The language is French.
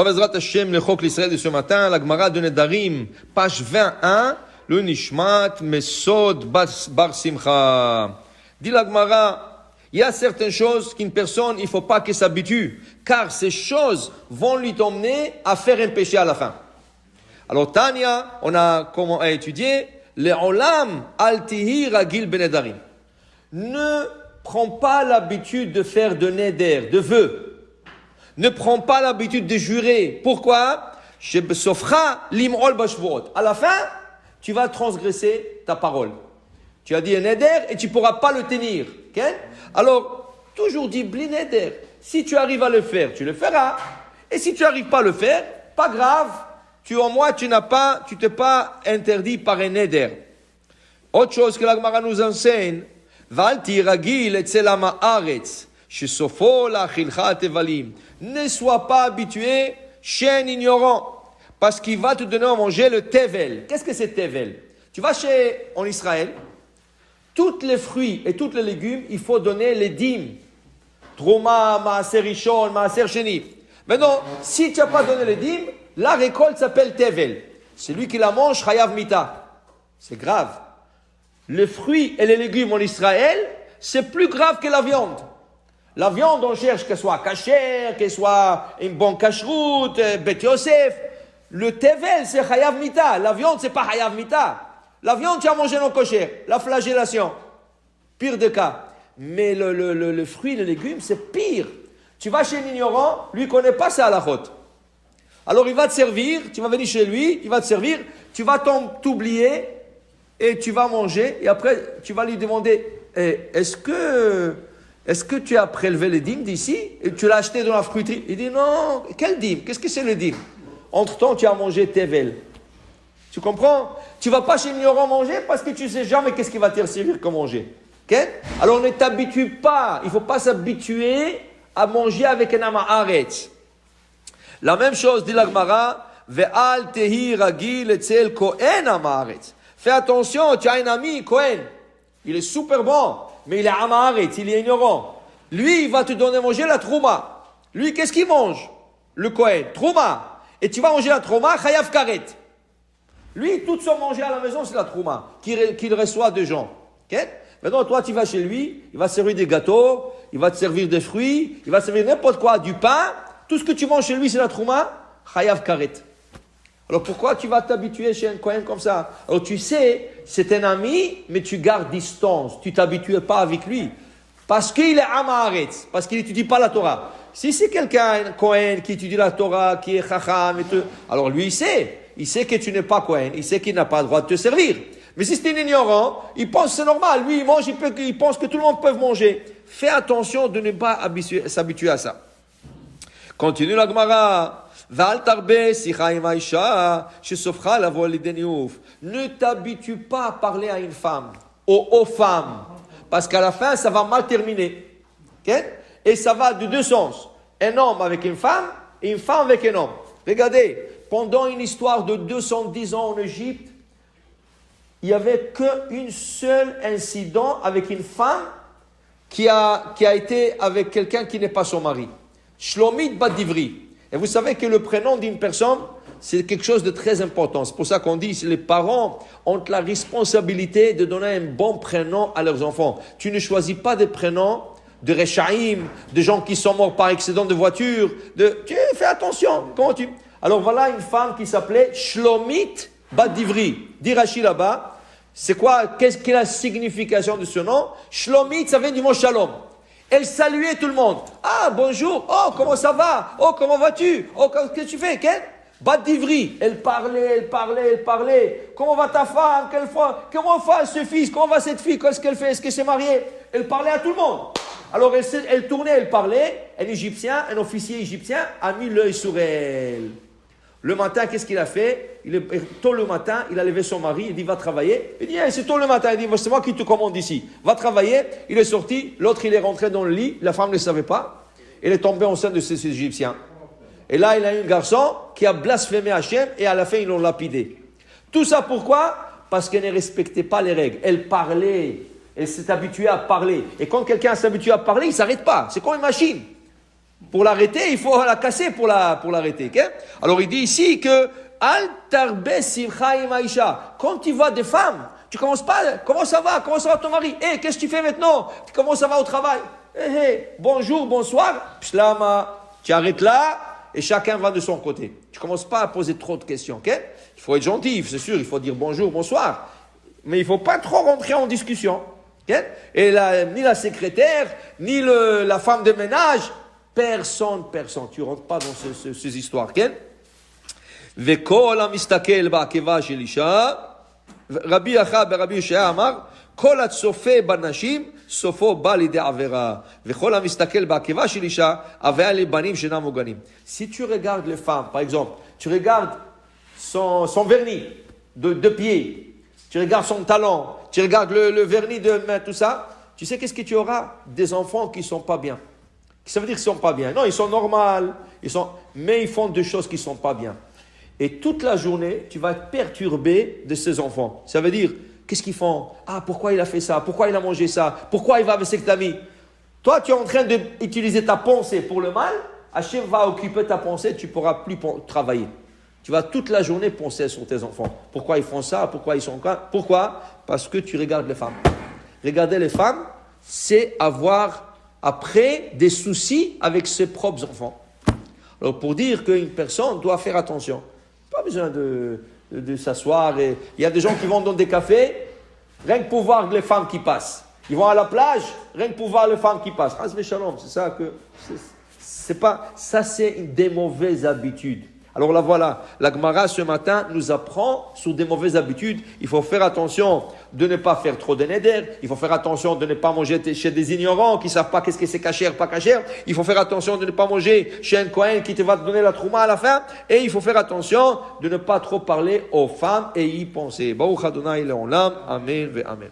Bezrat Hashem, le Chok l'Israël de ce matin, la Gemara de Nedarim, page 21, le Nishmat Mesod Bar Simcha. Dit la Gemara, il y a certaines choses qu'une personne, il ne faut pas qu'elle s'habitue, car ces choses vont lui emmener à faire un péché à la fin. Alors, Tania, on a étudié, le Olam Altihi Ragil Benedarim. Ne prends pas l'habitude de faire de neder, de vœux. Ne prends pas l'habitude de jurer. Pourquoi? À la fin, tu vas transgresser ta parole. Tu as dit un neder et tu ne pourras pas le tenir. Okay? Alors, toujours dis bli neder. Si tu arrives à le faire, tu le feras. Et si tu n'arrives pas à le faire, pas grave. Au moins, tu t'es pas interdit par un neder. Autre chose que la Gemara nous enseigne, Valti ragil etzel haaretz. Ne sois pas habitué chez un ignorant, parce qu'il va te donner à manger le tevel. Qu'est-ce que c'est tevel? Tu vas en Israël, tous les fruits et tous les légumes, il faut donner les dîmes. Trouma, maaser rishon, maaser sheni. Maintenant, si tu n'as pas donné les dîmes, la récolte s'appelle tevel. Celui qui la mange, chayav mita. C'est grave. Les fruits et les légumes en Israël, c'est plus grave que la viande. La viande, on cherche qu'elle soit cachère, qu'elle soit une bonne cacheroute, Bet Yosef. Le tevel, c'est chayav mita. La viande, c'est pas chayav mita. La viande, tu as mangé non kosher. La flagellation. Pire des cas. Mais le fruit, le légume, c'est pire. Tu vas chez un ignorant, lui ne connaît pas ça à la route. Alors il va te servir, tu vas venir chez lui, il va te servir, tu vas t'oublier et tu vas manger. Et après, tu vas lui demander, est-ce que tu as prélevé les dîmes d'ici et tu l'as acheté dans la fruiterie? Il dit non, quel dîme? Qu'est-ce que c'est le dîme? Entre-temps, tu as mangé tevel. Tu comprends? Tu ne vas pas chez l'ignorant manger parce que tu ne sais jamais qu'est-ce qu'il va te servir comme manger. Okay? Alors ne t'habitue pas, il ne faut pas s'habituer à manger avec un haaretz. La même chose dit la Gemara, ve'al tehi ragil etzel kohen haaretz. Fais attention, tu as un ami, Kohen. Il est super bon, mais il est haaretz, il est ignorant. Lui, il va te donner à manger la trouma. Lui, qu'est-ce qu'il mange? Le Kohen, trouma. Et tu vas manger la trouma, chayav karet. Lui, tout son manger à la maison, c'est la trouma qu'il reçoit de gens. Okay? Maintenant, toi, tu vas chez lui, il va te servir des gâteaux, il va te servir des fruits, il va te servir n'importe quoi, du pain. Tout ce que tu manges chez lui, c'est la trouma, chayav karet. Alors pourquoi tu vas t'habituer chez un Kohen comme ça? Alors tu sais, c'est un ami, mais tu gardes distance. Tu ne t'habitues pas avec lui. Parce qu'il est haaretz, parce qu'il n'étudie pas la Torah. Si c'est quelqu'un, un Kohen, qui étudie la Torah, qui est chacham, alors lui, il sait que tu n'es pas Kohen, il sait qu'il n'a pas le droit de te servir. Mais si c'est un ignorant, il pense que c'est normal. Lui, il mange, il pense que tout le monde peut manger. Fais attention de ne pas s'habituer à ça. Continue la Gemara. Ne t'habitue pas à parler à une femme, aux femmes, parce qu'à la fin, ça va mal terminer. Okay? Et ça va de deux sens. Un homme avec une femme et une femme avec un homme. Regardez, pendant une histoire de 210 ans en Égypte, il n'y avait qu'un seul incident avec une femme qui a été avec quelqu'un qui n'est pas son mari. Shlomit bat Divri. Et vous savez que le prénom d'une personne, c'est quelque chose de très important. C'est pour ça qu'on dit que les parents ont la responsabilité de donner un bon prénom à leurs enfants. Tu ne choisis pas des prénoms de Rechaïm, de gens qui sont morts par accident de voiture. Tu fais attention. Alors voilà une femme qui s'appelait Shlomit bat Divri. Dit Rashi là-bas, c'est quoi? Qu'est-ce que la signification de ce nom? Shlomit, ça vient du mot shalom. Elle saluait tout le monde. Ah, bonjour. Oh, comment ça va? Oh, comment vas-tu? Oh, qu'est-ce que tu fais? Bat d'Ivry. Elle parlait. Comment va ta femme? Comment va ce fils? Comment va cette fille? Qu'est-ce qu'elle fait? Est-ce qu'elle s'est mariée? Elle parlait à tout le monde. Alors, elle tournait, elle parlait. Un Égyptien, un officier égyptien a mis l'œil sur elle. Le matin, qu'est-ce qu'il a fait? Tôt le matin, il a levé son mari, il dit, va travailler. Il dit, c'est tôt le matin, il dit, c'est moi qui te commande ici. Va travailler. Il est sorti, l'autre, il est rentré dans le lit, la femme ne le savait pas. Elle est tombée enceinte de ces Égyptiens. Et là, il a eu un garçon qui a blasphémé Hachem et à la fin, ils l'ont lapidé. Tout ça pourquoi? Parce qu'elle ne respectait pas les règles. Elle parlait, elle s'est habituée à parler. Et quand quelqu'un s'habitue à parler, il ne s'arrête pas. C'est comme une machine. Pour l'arrêter, il faut la casser pour l'arrêter. Okay? Alors il dit ici que Al tarbe simcha im aisha. Quand tu vois des femmes, tu commences pas. Comment ça va ton mari? Qu'est-ce que tu fais maintenant? Comment ça va au travail? Bonjour, bonsoir. Pshlama. Tu arrêtes là et chacun va de son côté. Tu commences pas à poser trop de questions. Okay? Il faut être gentil, c'est sûr. Il faut dire bonjour, bonsoir. Mais il faut pas trop rentrer en discussion. Okay? Et ni la secrétaire, ni la femme de ménage. Personne. Tu rentres pas dans ces histoires. Okay? וכל המסתכל בעקבה של אישה, רבי אחא ברבי ישעיה אמר, כל הצופה בנשים, סופו בא לידי עבירה. וכל המסתכל בעקבה של אישה, הוויה לבנים שאינם מוגנים. Si tu regardes les femmes, par exemple, tu regardes son vernis de pied, tu regardes son talon, tu regardes le vernis de main, tout ça, tu sais qu'est-ce que tu auras? Des enfants qui ne sont pas bien. Ça veut dire qu'ils ne sont pas bien. Non, ils sont normaux, mais ils font des choses qui ne sont pas bien. Et toute la journée, tu vas être perturbé de ces enfants. Ça veut dire, qu'est-ce qu'ils font? Pourquoi il a fait ça? Pourquoi il a mangé ça? Pourquoi il va avec cet ami? Toi, tu es en train d'utiliser ta pensée pour le mal. Hachem va occuper ta pensée, tu ne pourras plus travailler. Tu vas toute la journée penser sur tes enfants. Pourquoi ils font ça? Pourquoi ils sont comme ça? Pourquoi? Parce que tu regardes les femmes. Regarder les femmes, c'est avoir après des soucis avec ses propres enfants. Alors, pour dire qu'une personne doit faire attention. Pas besoin de s'asseoir. Il y a des gens qui vont dans des cafés, rien que pour voir les femmes qui passent. Ils vont à la plage, rien que pour voir les femmes qui passent. C'est ça que... C'est pas... Ça, c'est des mauvaises habitudes. Alors là, voilà. La Gemara, ce matin, nous apprend sur des mauvaises habitudes. Il faut faire attention de ne pas faire trop de neder. Il faut faire attention de ne pas manger chez des ignorants qui ne savent pas qu'est-ce que c'est cachère, pas cachère. Il faut faire attention de ne pas manger chez un Kohen qui te va te donner la trouma à la fin. Et il faut faire attention de ne pas trop parler aux femmes et y penser. Baruch Adonai Leolam. Amen ve Amen.